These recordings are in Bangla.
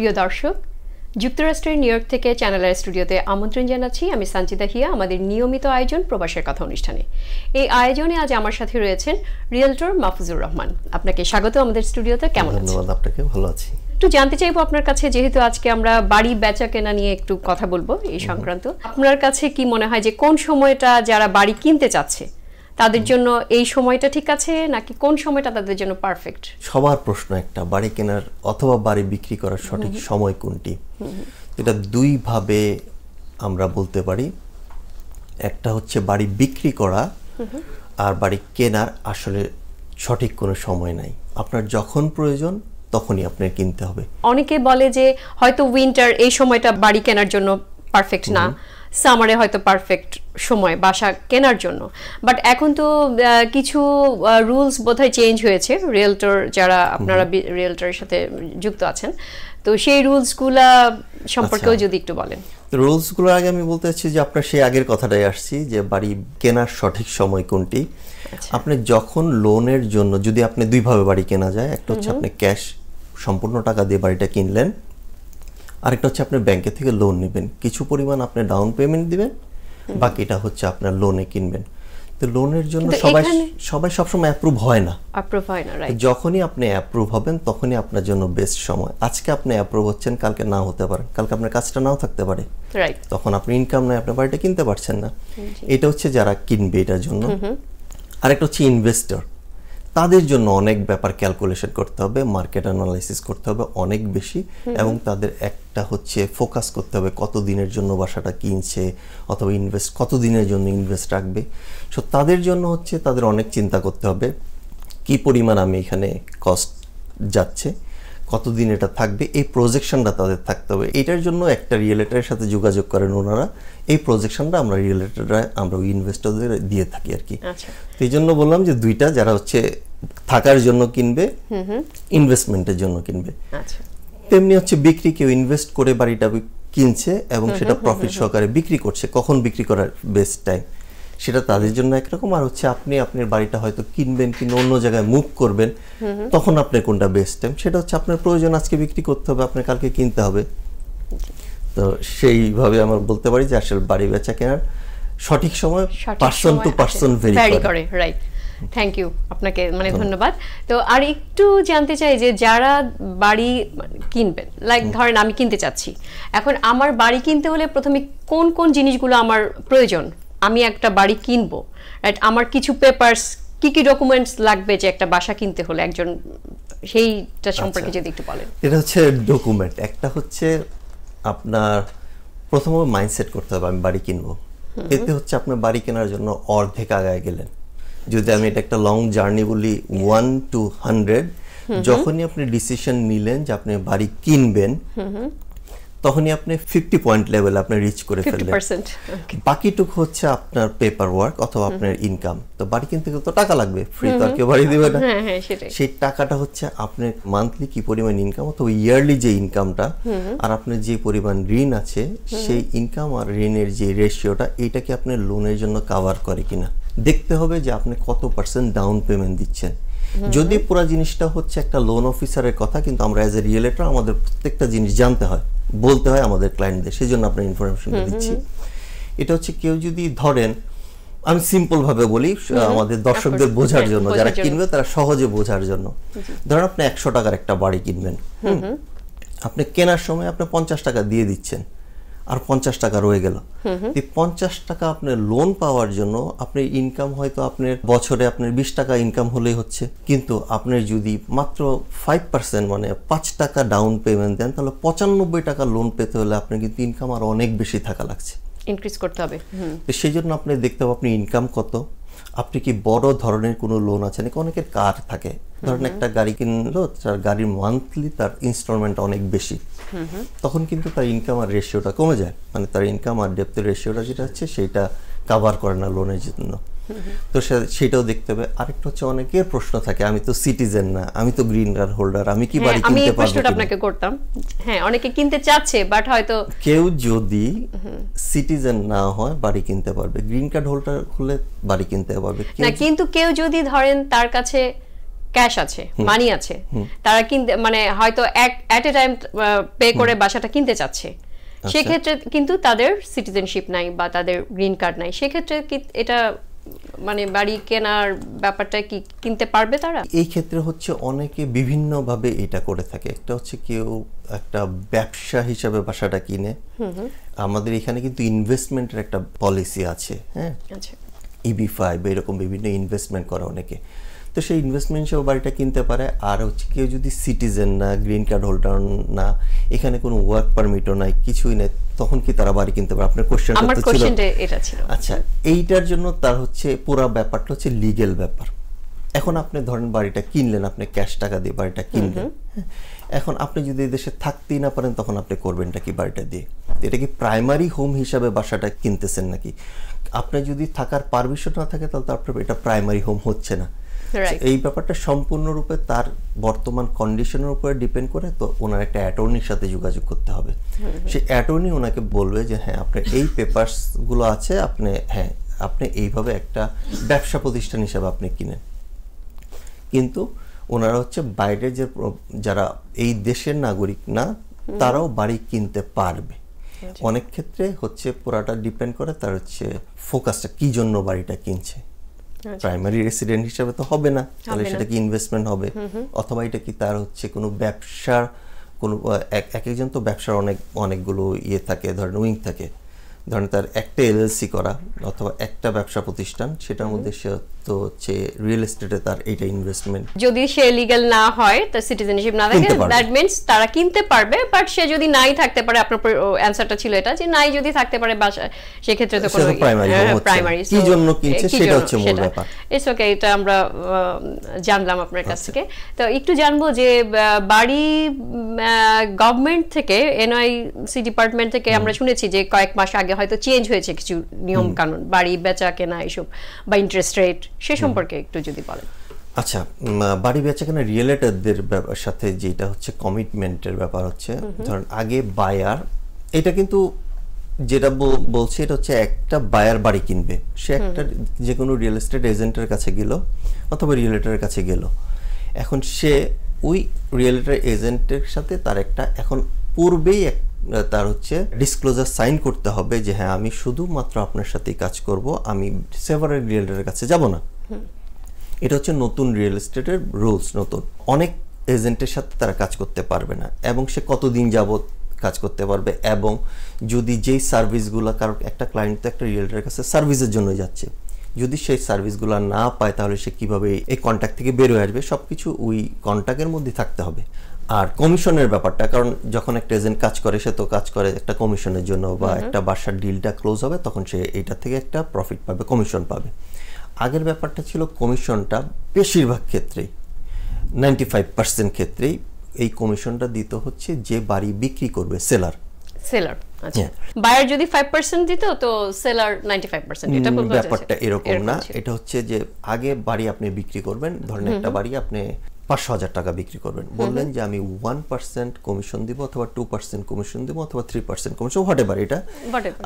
প্রিয় দর্শক, যুক্তরাষ্ট্রের নিউ ইয়র্ক থেকে চ্যানেলের স্টুডিওতে আমন্ত্রণ জানাচ্ছি। আমি সানজিদা হিয়া, আমাদের নিয়মিত আয়োজন প্রবাসের কথা অনুষ্ঠানে। এই আয়োজনে আজ আমার সাথে রয়েছেন রিয়েলটর মাহফুজুর রহমান। আপনাকে স্বাগত আমাদের স্টুডিওতে। কেমন আছেন? ধন্যবাদ, আপনাকে। ভালো আছি। একটু জানতে চাইবো আপনার কাছে, যেহেতু আজকে আমরা বাড়ি বেচা কেনা নিয়ে একটু কথা বলবো এই সংক্রান্ত, আপনার কাছে কি মনে হয় যে কোন সময়টা যারা বাড়ি কিনতে চাচ্ছে তাদের জন্য এই সময়টা ঠিক আছে, নাকি কোন সময়টা তাদের জন্য পারফেক্ট? সবার প্রশ্ন একটা, বাড়ি কেনার অথবা বাড়ি বিক্রি করার সঠিক সময় কোনটি। এটা দুই ভাবে আমরা বলতে পারি। একটা হচ্ছে বাড়ি বিক্রি করা, আর বাড়ি কেনার আসলে সঠিক কোনো সময় নাই। আপনার যখন প্রয়োজন তখনই আপনার কিনতে হবে। অনেকে বলে যে হয়তো উইন্টার এই সময়টা বাড়ি কেনার জন্য পারফেক্ট না, সামারে হয়তো পারফেক্ট সময় বাসা কেনার জন্য। বাট এখন তো কিছু রুলস বোধহয় চেঞ্জ হয়েছে, রিয়েলটর যারা আপনারা রিয়েলটরের সাথে যুক্ত আছেন, তো সেই রুলসগুলা সম্পর্কেও যদি একটু বলেন। রুলসগুলোর আগে আমি বলতে চাচ্ছি যে আপনার সেই আগের কথাটাই আসছি যে বাড়ি কেনার সঠিক সময় কোনটি। আপনি যখন লোনের জন্য, যদি আপনি দুইভাবে বাড়ি কেনা যায়, একটা হচ্ছে আপনি ক্যাশ সম্পূর্ণ টাকা দিয়ে বাড়িটা কিনলেন, আরেকটা হচ্ছে আপনি ব্যাংকে থেকে লোন নেবেন, কিছু পরিমাণ আপনি ডাউন পেমেন্ট দিবেন, বাকিটা হচ্ছে আপনার লোনে কিনবেন। তো লোনের জন্য সবাই সবসময় অ্যাপ্রুভ হয় না। যখনই আপনি অ্যাপ্রুভ হবেন তখনই আপনার জন্য বেস্ট সময়। আজকে আপনি অ্যাপ্রুভ হচ্ছেন, কালকে নাও হতে পারে, কালকে আপনার কাজটা নাও থাকতে পারে, তখন আপনি ইনকাম নাই, আপনার বাড়িটা কিনতে পারছেন না। এটা হচ্ছে যারা কিনবে এটার জন্য। আরেকটা হচ্ছে ইনভেস্টর, তাদের জন্য অনেক ব্যাপার ক্যালকুলেশন করতে হবে, মার্কেট অ্যানালাইসিস করতে হবে অনেক বেশি, এবং তাদের একটা হচ্ছে ফোকাস করতে হবে কত দিনের জন্য বাসাটা কিনছে অথবা ইনভেস্ট কত দিনের জন্য ইনভেস্ট রাখবে। সো তাদের জন্য হচ্ছে তাদের অনেক চিন্তা করতে হবে কি পরিমাণ আমি এখানে কস্ট যাচ্ছে, কতদিন এটা থাকবে, এই প্রজেকশনটা তাদের থাকতে হবে। এটার জন্য একটা রিয়েলটরের সাথে যোগাযোগ করেন ওনারা, এই প্রজেকশনটা আমরা রিয়েলটররা আমরা ইনভেস্টরদের দিয়ে থাকি আর কি। এই জন্য বললাম যে দুইটা, যারা হচ্ছে থাকার জন্য কিনবে, ইনভেস্টমেন্টের জন্য কিনবে। তেমনি হচ্ছে বিক্রি, কেউ ইনভেস্ট করে বাড়িটা কিনছে এবং সেটা প্রফিট সহকারে বিক্রি করছে, কখন বিক্রি করার বেস্ট টাইম সেটা তাদের জন্য একরকম। আর হচ্ছে আপনি আপনার বাড়িটা হয়তো কিনবেন, কিনে অন্য জায়গায় মুভ করবেন, তখন আপনার কোনটা বেস্ট টাইম, সেটা হচ্ছে আপনার প্রয়োজন আজকে বিক্রি করতে হবে, আপনার কালকে কিনতে হবে। তো সেইভাবে আমরা বলতে পারি যে আসলে বাড়ি বেচা কেনার সঠিক সময় পারসন টু পারসন ভেরি করে। রাইট, থ্যাংক ইউ আপনাকে, ধন্যবাদ। তো আর একটু জানতে চাই যে যারা বাড়ি কিনবেন, লাইক ধরেন আমি কিনতে চাচ্ছি, এখন আমার বাড়ি কিনতে হলে প্রথমে কোন কোন জিনিসগুলো আমার প্রয়োজন? আমি একটা বাড়ি কিনবো, রাইট, আমার কিছু পেপারস, কি কি ডকুমেন্টস লাগবে যে একটা বাসা কিনতে হলে একজন, সেইটা সম্পর্কে যদি একটু বলেন। এটা হচ্ছে ডকুমেন্ট। একটা হচ্ছে আপনার প্রথমে মাইন্ডসেট করতে হবে আমি বাড়ি কিনবো। এতে হচ্ছে আপনার বাড়ি কেনার জন্য অর্ধেক আগায় গেলেন। যদি আমি এটা একটা লং জার্নি বলি, 1 to 100, যখনই আপনি ডিসিশন নিলেন যে আপনি বাড়ি কিনবেন, তখনই আপনি 50 পয়েন্ট লেভেল আপনি রিচ করে ফেললেন। বাকিটুকু হচ্ছে আপনার পেপার ওয়ার্ক অথবা আপনার ইনকাম। তো বাড়ি কিনতে গেলে তো টাকা লাগবে, ফ্রি তো আর কেউ বাড়ি দিবে না। সেই টাকাটা হচ্ছে আপনার মান্থলি কি পরিমাণ ইনকাম অথবা ইয়ারলি যে ইনকামটা, আর আপনার যে পরিমাণ ঋণ আছে সেই ইনকাম আর ঋণের যে রেশিওটা, এইটাকে আপনার লোনের জন্য কভার করে কিনা দেখতে হবে যে আপনি কত পার্সেন্ট ডাউন পেমেন্ট দিচ্ছেন। যদি পুরো জিনিসটা হচ্ছে একটা লোন অফিসারের কথা, কিন্তু আমরা অ্যাজ এ রিয়েলটর আমাদের প্রত্যেকটা জিনিস জানতে হয়, বলতে হয় আমাদের ক্লায়েন্টদের, সেই জন্য আপনার ইনফরমেশন দিচ্ছি। এটা হচ্ছে কেউ যদি ধরেন, আমি সিম্পল ভাবে বলি আমাদের দর্শকদের বোঝার জন্য, যারা কিনবে তারা সহজে বোঝার জন্য, ধরেন আপনি 100 টাকার একটা বাড়ি কিনবেন, আপনি কেনার সময় আপনি 50 টাকা দিয়ে দিচ্ছেন, আর 50 টাকা রয়ে গেল। এই 50 টাকা আপনার লোন পাওয়ার জন্য আপনার ইনকাম হয়তো আপনার বছরে আপনার 20 টাকা ইনকাম হলেই হচ্ছে, কিন্তু আপনি যদি মাত্র 5% মানে 5 টাকা ডাউন পেমেন্ট দেন, তাহলে 95 টাকা লোন পেতে হলে আপনার কিন্তু ইনকাম আর অনেক বেশি থাকা লাগছে, ইনক্রিজ করতে হবে। সেই জন্য আপনি দেখতে হবে আপনি ইনকাম কত, আপনি কি বড় ধরনের কোনো লোন আছে নাকি। অনেকের কার থাকে, ধরেন একটা গাড়ি কিনলো, তার গাড়ির মান্থলি তার ইনস্টলমেন্ট অনেক বেশি, তখন কিন্তু তার ইনকাম আর রেশিওটা কমে যায়, মানে তার ইনকাম আর ডেপ্থের রেশিওটা যেটা হচ্ছে সেইটা কভার করে না লোনের জন্য। তো সেটাও দেখতে হবে। আরেকটা হচ্ছে অনেকের প্রশ্ন থাকে, আমি তো সিটিজেন না, আমি তো গ্রিন কার্ড হোল্ডার, আমি কি বাড়ি কিনতে পারবো? আমি আপনাকে করতাম, হ্যাঁ, অনেকে কিনতে চাচ্ছে, বাট হয়তো কেউ যদি সিটিজেন না হয় বাড়ি কিনতে পারবে, গ্রিন কার্ড হোল্ডার হলে বাড়ি কিনতে পারবে না। কিন্তু কেউ যদি ধরেন তার কাছে ক্যাশ আছে, মানি আছে, তারা কিনতে মানে হয়তো এট এ টাইম পে করে বাসাটা কিনতে চাচ্ছে, সেক্ষেত্রে কিন্তু তাদের সিটিজেনশিপ নাই বা তাদের গ্রিন কার্ড নাই, সেক্ষেত্রে কি এটা মানে বাড়ি কেনার ব্যাপারটা কি কিনতে পারবে তারা? এই ক্ষেত্রে হচ্ছে অনেকে বিভিন্নভাবে এটা করে থাকে। একটা হচ্ছে কেউ একটা ব্যবসা হিসাবে বাসাটা কিনে, আমাদের এখানে কিন্তু ইনভেস্টমেন্টের একটা পলিসি আছে, হ্যাঁ, EB5 এরকম বিভিন্ন ইনভেস্টমেন্ট করে অনেকে, তো সেই ইনভেস্টমেন্ট হিসেবে বাড়িটা কিনতে পারে। আর হচ্ছে কেউ যদি সিটিজেন না, গ্রিন কার্ড হোল্ডার না, এখানে কোনো ওয়ার্ক পারমিটও নাই, কিছুই নাই, তখন কি তারা বাড়ি কিনতে পারে? আপনার কোশ্চেনটা এটা ছিল। আচ্ছা, এইটার জন্য তার হচ্ছে পুরো ব্যাপারটা হচ্ছে লিগ্যাল ব্যাপার। এখন আপনি ধরেন বাড়িটা কিনলেন, আপনি ক্যাশ টাকা দিয়ে বাড়িটা কিনলেন, এখন আপনি যদি দেশে থাকতেই না পারেন তখন আপনি করবেনটা কি বাড়িটা দিয়ে? এটা কি প্রাইমারি হোম হিসাবে বাসাটা কিনতেছেন নাকি? আপনার যদি থাকার পারমিশন না থাকে তাহলে তো আপনার এটা প্রাইমারি হোম হচ্ছে না। এই ব্যাপারটা সম্পূর্ণরূপে তার বর্তমান কন্ডিশনের উপরে ডিপেন্ড করে, তো ওনার একটা অ্যাটর্নির সাথে যোগাযোগ করতে হবে। সেই অ্যাটর্নি ওনাকে বলবে যে হ্যাঁ আপনার এই পেপারস গুলো আছে, আপনি এইভাবে একটা ব্যবসা প্রতিষ্ঠান হিসাবে আপনি কিনেন। কিন্তু ওনারা হচ্ছে বাইরের যারা এই দেশের নাগরিক না, তারাও বাড়ি কিনতে পারবে। অনেক ক্ষেত্রে হচ্ছে পুরাটা ডিপেন্ড করে তার হচ্ছে ফোকাসটা কি জন্য বাড়িটা কিনছে। প্রাইমারি রেসিডেন্ট হিসেবে তো হবে না, তাহলে সেটা কি ইনভেস্টমেন্ট হবে, অথবা এটা কি তার হচ্ছে কোনো ব্যবসার কোনো এক একজন তো ব্যবসার অনেকগুলো থাকে, ধরেন উইং থাকে, ধরেন তার একটা এলএলসি করা অথবা একটা ব্যবসা প্রতিষ্ঠান, সেটার মধ্যে সে তো হচ্ছে রিয়েল এস্টেটে তার এইটা ইনভেস্টমেন্ট। যদি সে লিগ্যাল না হয়, তার সিটিজেনশিপ না থাকে, দ্যাট মিন্স তারা কিনতে পারবে। বাট সে যদি নাই থাকতে পারে, আপনার অ্যানসারটা ছিল এটা যে নাই যদি থাকতে পারে বাসা, সেই ক্ষেত্রে তো কোনো প্রাইমারি কি জন্য কিনছে সেটা হচ্ছে মূল ব্যাপার। ইটস ওকে, এটা আমরা জানলাম আপনার কাছ থেকে। তো একটু জানবো যে বাড়ি গভর্নমেন্ট থেকে, এনআইসি ডিপার্টমেন্ট থেকে আমরা শুনেছি যে কয়েক মাস আগে হয়তো চেঞ্জ হয়েছে কিছু নিয়ম কানুন, বাড়ি বেচা কেনা এসব বা ইন্টারেস্ট রেট, সে সম্পর্কে একটু যদি বলেন। আচ্ছা, বাড়ি বেচা কেনা রিয়েলেটরদের সাথে যেটা হচ্ছে কমিটমেন্টের ব্যাপার হচ্ছে, ধরেন আগে বায়ার, এটা কিন্তু যেটা বলছে এটা হচ্ছে একটা বায়ার বাড়ি কিনবে, সে একটা যে কোনো রিয়েল এস্টেট এজেন্টের কাছে গেল অথবা রিয়েলেটরের কাছে গেল, এখন সে ওই রিয়েলেটর এজেন্টের সাথে তার একটা এখন পূর্বেই তার হচ্ছে ডিসক্লোজার সাইন করতে হবে যে হ্যাঁ আমি শুধুমাত্র আপনার সাথেই কাজ করব, আমি সেভারেল রিয়েলটরের কাছে যাব না। এটা হচ্ছে নতুন রিয়েল এস্টেটের রুলস। নতুন অনেক এজেন্টের সাথে তারা কাজ করতে পারবে না, এবং সে কতদিন যাবত কাজ করতে পারবে, এবং যদি যেই সার্ভিসগুলো, কারণ একটা ক্লায়েন্ট তো একটা রিয়েলটরের কাছে সার্ভিসের জন্য যাচ্ছে, যদি সেই সার্ভিসগুলো না পায় তাহলে সে কিভাবে এই কন্ট্যাক্ট থেকে বের হয়ে আসবে, সবকিছু ওই কন্ট্যাক্টের মধ্যে থাকতে হবে। আর কমিশনের ব্যাপারটা, কারণ যখন একটা এজেন্ট কাজ করে সে তো কাজ করে একটা কমিশনের জন্য, বা একটা বাসার ডিলটা ক্লোজ হবে তখন সে এইটা থেকে একটা প্রফিট পাবে, কমিশন পাবে। আগের ব্যাপারটা ছিল কমিশনটা বেশিরভাগ ক্ষেত্রেই 95% ক্ষেত্রেই এই কমিশনটা দিতে হচ্ছে যে বাড়ি বিক্রি করবে, সেলার। আচ্ছা, বায়ার যদি 5% দিত তো সেলার 95%, এটা ব্যাপারটা এরকম না। এটা হচ্ছে যে আগে বাড়ি আপনি বিক্রি করবেন, ধরেন একটা বাড়ি আপনি 500,000 টাকা বিক্রি করবেন, বললেন যে আমি 1% কমিশন দিব অথবা 2% কমিশন দিব অথবা 3% কমিশন, হোয়াটএভার, এটা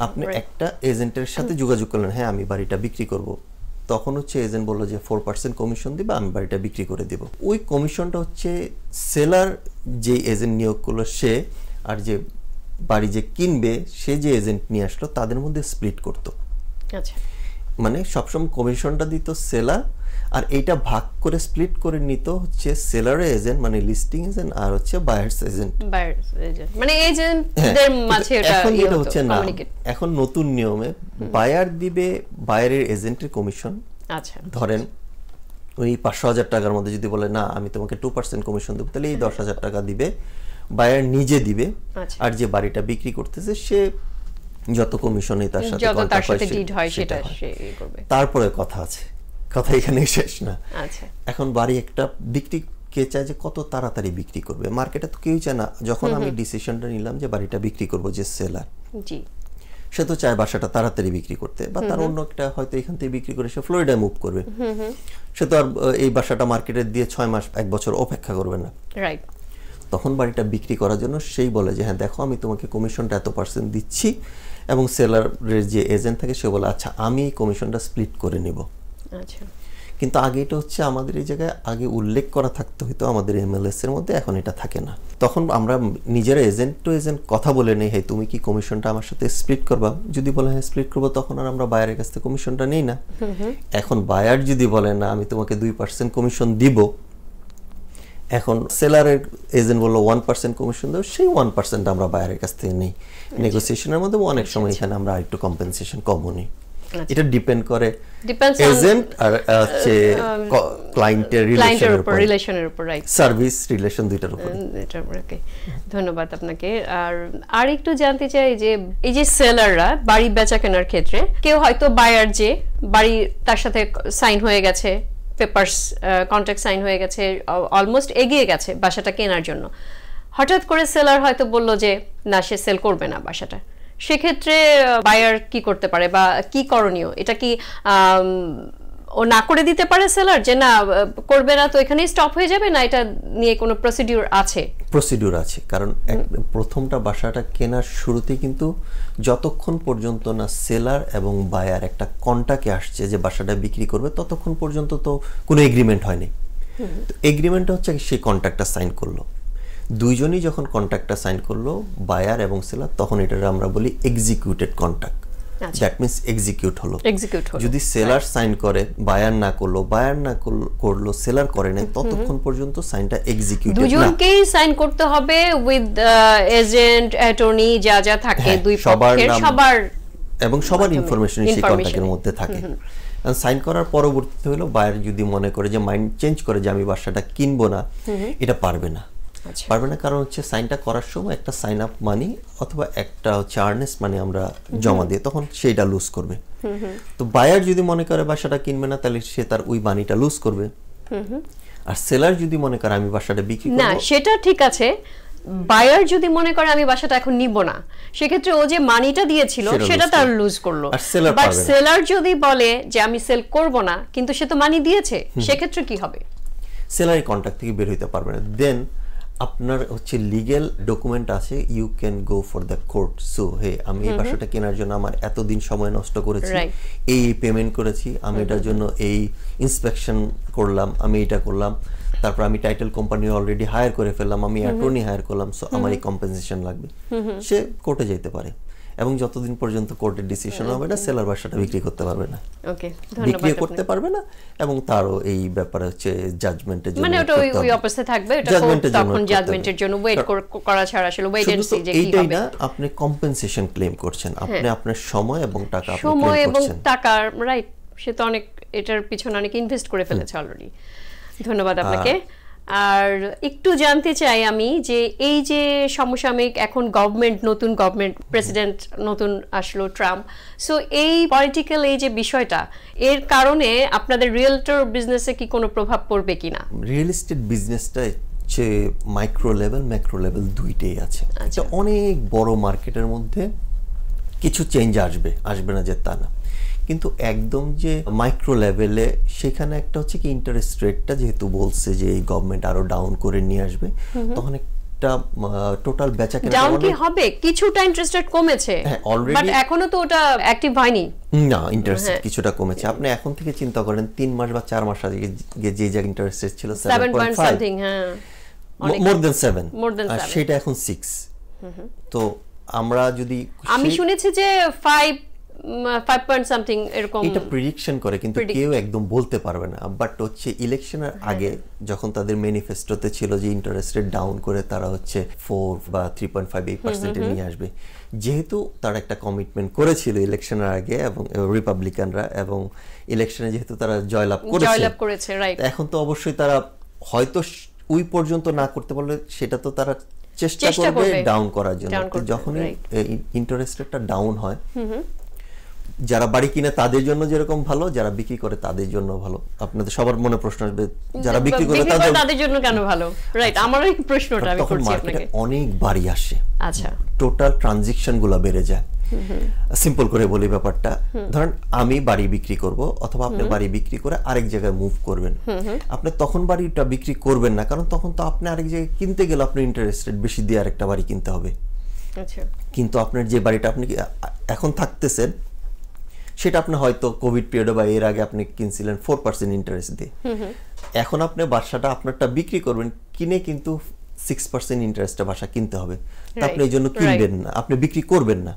আপনি একটা এজেন্টের সাথে যোগাযোগ করলেন, হ্যাঁ আমি বাড়িটা বিক্রি করব, তখন হচ্ছে এজেন্ট বললো যে 4% কমিশন দিবে, আমি বাড়িটা বিক্রি করে দিব। ওই কমিশনটা হচ্ছে সেলার যে এজেন্ট নিয়োগ করলো সে, আর যে বাড়ি যে কিনবে সে যে এজেন্ট নিয়ে আসলো, তাদের মধ্যে স্প্লিট করতো। আচ্ছা, মানে সবসময় কমিশনটা দিত সেলার, আর এইটা ভাগ করে স্প্লিট করে নিত হচ্ছে সেলারের এজেন্ট মানে লিস্টিং এজেন্ট, আর হচ্ছে বায়ার্স এজেন্ট, মানে এজেন্টদের মাঝে এটা হচ্ছে না। এখন নতুন নিয়মে বায়ার দিবে বায়ারের এজেন্টের কমিশন। আচ্ছা, ধরেন ওই 500,000 টাকার মধ্যে যদি বলে না আমি তোমাকে 2% কমিশন দেবো, তাহলে এই 10,000 টাকা দিবে বায়ার নিজে দিবে, আর যে বাড়িটা বিক্রি করতেছে সে যত কমিশনই তার সাথে ডিড হয় সেটা সে করবে। তারপরে কথা আছে, কথা এখানে শেষ না। আচ্ছা, এখন বাড়ি একটা বিক্রি কে চায় যে কত তাড়াতাড়ি বিক্রি করবে, মার্কেটে তো কেউ চায় না। যখন আমি ডিসিশনটা নিলাম যে বাড়িটা বিক্রি করব, যে সেলার জি সে তো চায় বাসাটা তাড়াতাড়ি বিক্রি করতে, বা তার অন্য একটা হয়তো এখান থেকে বিক্রি করে সে ফ্লোরিডায় মুভ করবে, সে তো আর এই বাসাটা মার্কেটে দিয়ে 6 মাস 1 বছর অপেক্ষা করবে না। রাইট, তখন বাড়িটা বিক্রি করার জন্য সেই বলে যে হ্যাঁ দেখো আমি তোমাকে কমিশনটা এত % দিচ্ছি, এবং সেলারের যে এজেন্ট থাকে সে বলে আচ্ছা আমি এই কমিশনটা স্প্লিট করে নিব। আচ্ছা, কিন্তু আগে এটা হচ্ছে আমাদের এই জায়গায় আগে উল্লেখ করা থাকতে হতো আমাদের MLS এর মধ্যে, এখন এটা থাকে না। তখন আমরা নিজেরা এজেন্ট টু এজেন্ট কথা বলে নেই, হ্যাঁ তুমি কি কমিশনটা আমার সাথে স্প্লিট করবা, যদি বলে হ্যাঁ স্প্লিট করবো, তখন আর আমরা বায়ারের কাছ থেকে কমিশনটা নেই না। এখন বায়ার যদি বলে না আমি তোমাকে 2% কমিশন দিব, এখন সেলারের এজেন্ট বললো 1% কমিশন দেবো, সেই 1% আমরা বায়ারের কাছ থেকে নেই। নেগোসিয়েশনের মধ্যে অনেক সময় এখানে আমরা একটু কম্পেনসেশন কমও নিই। এটা ডিপেন্ড করে এজেন্ট আর হচ্ছে ক্লায়েন্টের রিলেশনের উপর, রাইট, সার্ভিস রিলেশন দুইটার উপর। ওকে, ধন্যবাদ আপনাকে। আর একটু জানতে চাই যে এই যে সেলাররা বাড়ি বেচা কেনার ক্ষেত্রে, কেউ হয়তো বায়ার যে বাড়ি তার সাথে সাইন হয়ে গেছে, পেপারস কন্ট্রাক্ট সাইন হয়ে গেছে, অলমোস্ট এগিয়ে গেছে বাসাটা কেনার জন্য, হঠাৎ করে সেলার হয়তো বলল যে না সে সেল করবে না বাসাটা, সেক্ষেত্রে বায়ার কি করতে পারে বা কি করণীয়? এটা কি ও না করে দিতে পারে সেলার যে না করবে না, তো এখানেই স্টপ হয়ে যাবে, না এটা নিয়ে কোনো প্রসিডিউর আছে? প্রসিডিউর আছে, কারণ প্রথমটা বাসাটা কেনার শুরুতেই কিন্তু যতক্ষণ পর্যন্ত না সেলার এবং বায়ার একটা কন্ট্রাক্টে আসছে যে বাসাটা বিক্রি করবে, ততক্ষণ পর্যন্ত তো কোনো এগ্রিমেন্ট হয়নি। তো এগ্রিমেন্টটা হচ্ছে সেই কন্ট্রাক্টটা সাইন করলো, দুইজনই যখন কন্ট্রাক্টটা সাইন করলো বায়ার এবং সেলার, তখন এটা আমরা বলি executed contract. That means execute হলো। যদি সেলার সাইন করে, বায়ার না করলো, বায়ার না করলো, সেলার করে না, ততক্ষণ পর্যন্ত সাইনটা এক্সিকিউটেড না। দুজনকেই সাইন করতে হবে উইথ এজেন্ট, অ্যাটর্নি, যা যা থাকে দুই পক্ষের, সবার এবং সবার ইনফরমেশন সেই কন্ট্রাক্টের মধ্যে থাকে। সাইন করার পরবর্তীতে হলো বায়ার যদি মনে করে যে মাইন্ড চেঞ্জ করে যে আমি বাসাটা কিনবো না, এটা পারবে না। কারণ হচ্ছে সাইনটা করার সময় একটা সাইন আপ মানি অথবা একটা হচ্ছে আর্নেস্ট মানি আমরা জমা দিই, তখন সেইটা লুজ করবে। তো বায়ার যদি মনে করে বাসাটা কিনবে না, তাহলে সে তার ওই মানিটা লুজ করবে। আর সেলার যদি মনে করে আমি বাসাটা বিক্রি করব, না সেটা ঠিক আছে। বায়ার যদি মনে করে আমি বাসাটা এখন নিব না, সেক্ষেত্রে ও যে মানিটা দিয়েছিল সেটা তার লুজ করলো। বাট সেলার যদি বলে যে আমি সেল করব না, কিন্তু সে তো মানি দিয়েছে, সেক্ষেত্রে কি হবে? সেলার কন্ট্রাক্ট থেকে বের হইতে পারবে না। দেন আপনার হচ্ছে লিগ্যাল ডকুমেন্ট আছে, you can go for the court. So hey আমি এই বাসাটা কেনার জন্য আমার এতদিন সময় নষ্ট করেছি, এই পেমেন্ট করেছি, আমি এটার জন্য এই ইন্সপেকশন করলাম, আমি এটা করলাম, তারপর আমি টাইটেল কোম্পানি অলরেডি হায়ার করে ফেললাম, আমি অ্যাটর্নি হায়ার করলাম, সো আমার এই কম্পেনসেশন লাগবে। সে কোর্টে যেতে পারে, এবং যতদিন পর্যন্ত কোর্টের ডিসিশন হবে না, সেলার বাসাটা বিক্রি করতে পারবে না, বিক্রি করতে পারবে না, এবং তারও এই ব্যাপারে হচ্ছে জাজমেন্টের জন্য, মানে ওটা ওই অবস্থায় থাকবে, এটা তখন জাজমেন্টের জন্য ওয়েট করা ছাড়া আসলে ওয়েট এন্ড সি যে কি হবে। এইটাই না, আপনি কম্পেনসেশন ক্লেম করছেন, আপনি আপনার সময় এবং টাকা আপনি ক্লেম সময় এবং করছেন, টাকা, রাইট। সে তো অনেক এটার পিছনে অনেক ইনভেস্ট করে ফেলেছে অলরেডি। ধন্যবাদ আপনাকে। আর একটু জানতে চাই আমি যে এই যে সমসাময়িক এখন নতুন গভর্নমেন্ট, প্রেসিডেন্ট নতুন আসলো, ট্রাম্প, সো এই পলিটিক্যাল এই যে বিষয়টা, এর কারণে আপনাদের রিয়েলটর বিজনেসে কি কোনো প্রভাব পড়বে কিনা? রিয়েল এস্টেট বিজনেসটা হচ্ছে মাইক্রো লেভেল, ম্যাক্রো লেভেল দুইটাই আছে। এটা অনেক বড় মার্কেটের মধ্যে কিছু চেঞ্জ আসবে না যে তা না, কিন্তু একদম যে মাইক্রো লেভেলে সেখানে একটা হচ্ছে কি ইন্টারেস্ট রেটটা যেহেতু বলছে যে এই গভর্নমেন্ট আরো ডাউন করে নিয়ে আসবে, তখন একটা টোটাল বেচাকেনা ডাউন কি হবে? কিছুটা ইন্টারেস্ট রেট কমেছে, বাট এখনো তো ওটা অ্যাক্টিভ হয়নি না। ইন্টারেস্ট রেট কিছুটা কমেছে। আপনি এখন থেকে চিন্তা করেন 3 মাস বা 4 মাস আগে যে জায়গায় ইন্টারেস্ট রেট ছিল 7.5, হ্যাঁ, মোর দেন 7, আর সেটা এখন 6। তো আমরা যদি, আমি শুনেছি যে 5 point something এরকম, এটা প্রেডিকশন করে, কিন্তু কেউ একদম বলতে পারবে না। বাট হচ্ছে ইলেকশনের আগে যখন তাদের ম্যানিফেস্টোতে ছিল যে ইন্টারেস্ট রেট ডাউন করে তারা হচ্ছে 4 বা 3.58% নিয়ে আসবে, যেহেতু তারা একটা কমিটমেন্ট করেছিল ইলেকশনের আগে, এবং রিপাবলিকানরা, এবং ইলেকশনে যেহেতু তারা জয়লাভ করেছে, রাইট, এখন তো অবশ্যই তারা হয়তো ওই পর্যন্ত না করতে পারলে সেটা তো তারা চেষ্টা করবে ডাউন করার জন্য। যখনই ইন্টারেস্ট রেটটা ডাউন হয়, যারা বাড়ি কিনে তাদের জন্য যেরকম ভালো, যারা বিক্রি করে তাদের জন্য ভালো। আপনাদের সবার মনে প্রশ্ন আসবে যারা বিক্রি করে তাদের জন্য কেন ভালো, রাইট? আমার এই প্রশ্নটা আমি করছি আপনাকে। অনেক বাড়ি আসে, আচ্ছা, টোটাল ট্রানজাকশন গুলো বেড়ে যায়। সিম্পল করে বলি ব্যাপারটা, ধরেন আমি বাড়ি বিক্রি করব, অথবা আপনি বাড়ি বিক্রি করে আরেক জায়গায় মুভ করবেন, আপনি তখন বাড়িটা বিক্রি করবেন না, কারণ তখন তো আপনি আরেক জায়গায় কিনতে গেলে আপনি ইন্টারেস্ট রেট বেশি দিয়ে আরেকটা বাড়ি কিনতে হবে। কিন্তু আপনার যে বাড়িটা আপনি এখন থাকতেছেন সেটা আপনি হয়তো কোভিড পিরিয়ডে বা এর আগে আপনি কিনছিলেন 4% ইন্টারেস্ট দিয়ে, এখন আপনি বাসাটা আপনারটা বিক্রি করবেন, কিনে কিন্তু 6% ইন্টারেস্টে বাসা কিনতে হবে। আপনি এই জন্য কিনবেন না, আপনি বিক্রি করবেন না।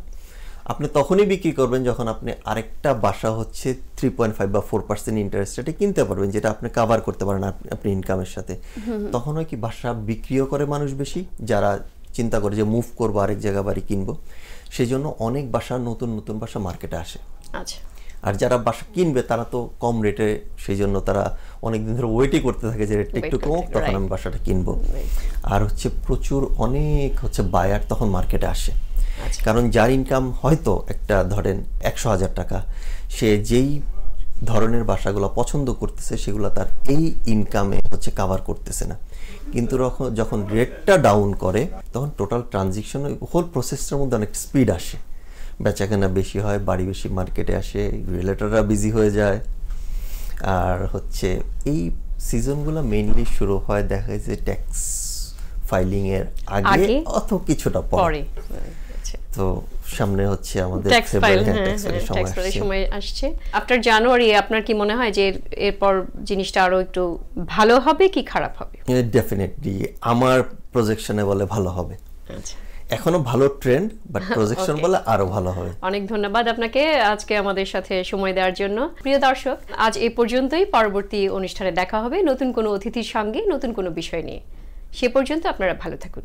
আপনি তখনই বিক্রি করবেন যখন আপনি আরেকটা বাসা হচ্ছে 3.5 বা 4% ইন্টারেস্ট রেটে কিনতে পারবেন, যেটা আপনি কভার করতে পারেন আপনি ইনকামের সাথে। তখন হয় কি বাসা বিক্রিও করে মানুষ বেশি, যারা চিন্তা করে যে মুভ করবো আরেক জায়গা বাড়ি কিনবো, সেই জন্য অনেক বাসা নতুন নতুন বাসা মার্কেটে আসে। আচ্ছা। আর যারা বাসা কিনবে তারা তো কম রেটে, সেই জন্য তারা অনেকদিন ধরে ওয়েটই করতে থাকে যে রেটটা একটু কম, তখন আমি বাসাটা কিনবো। আর হচ্ছে প্রচুর অনেক হচ্ছে বায়ার তখন মার্কেটে আসে, কারণ যার ইনকাম হয়তো একটা ধরেন 100,000 টাকা, সে যেই ধরনের বাসাগুলো পছন্দ করতেছে সেগুলো তার এই ইনকামে হচ্ছে কভার করতেছে না। কিন্তু যখন রেটটা ডাউন করে তখন টোটাল ট্রানজিশন হোল প্রসেসটার মধ্যে অনেক স্পিড আসে, বেচাকেনা বেশি হয়, বাড়ি বেশি মার্কেটে আসে, রিলেটররা বিজি হয়ে যায়। আর হচ্ছে এই সিজনগুলো মেইনলি শুরু হয় দেখা যায় ট্যাক্স ফাইলিং এর আগে অথবা কিছুটা পরে। তো সামনে হচ্ছে আমাদের ট্যাক্স ফাইলের সময় আসছে। আফটার জানুয়ারি আপনার কি মনে হয় যে এরপর জিনিসটা আরো একটু ভালো হবে কি খারাপ হবে? ডেফিনেটলি আমার প্রজেকশনে বলে ভালো হবে। আচ্ছা, এখনো ভালো ট্রেন্ড, বাট প্রজেকশন বলে আরো ভালো হবে। অনেক ধন্যবাদ আপনাকে আজকে আমাদের সাথে সময় দেওয়ার জন্য। প্রিয় দর্শক, আজ এই পর্যন্তই। পরবর্তী অনুষ্ঠানে দেখা হবে নতুন কোনো অতিথির সঙ্গে, নতুন কোনো বিষয় নিয়ে। সে পর্যন্ত আপনারা ভালো থাকুন।